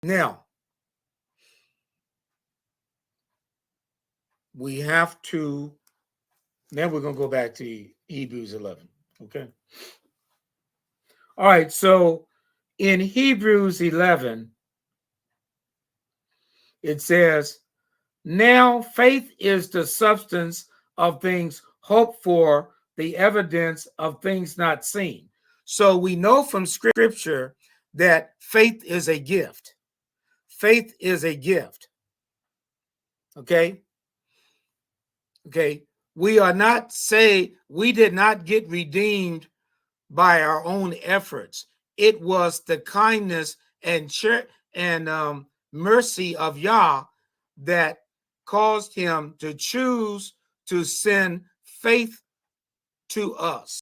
Now, we have to, now we're going to go back to Hebrews 11. Okay. All right. So in Hebrews 11, it says, now faith is the substance of things hoped for, the evidence of things not seen. So we know from scripture that faith is a gift. Faith is a gift. Okay. Okay. We are not we did not get redeemed by our own efforts. It was the kindness and mercy of Yah that caused him to choose to send faith to us.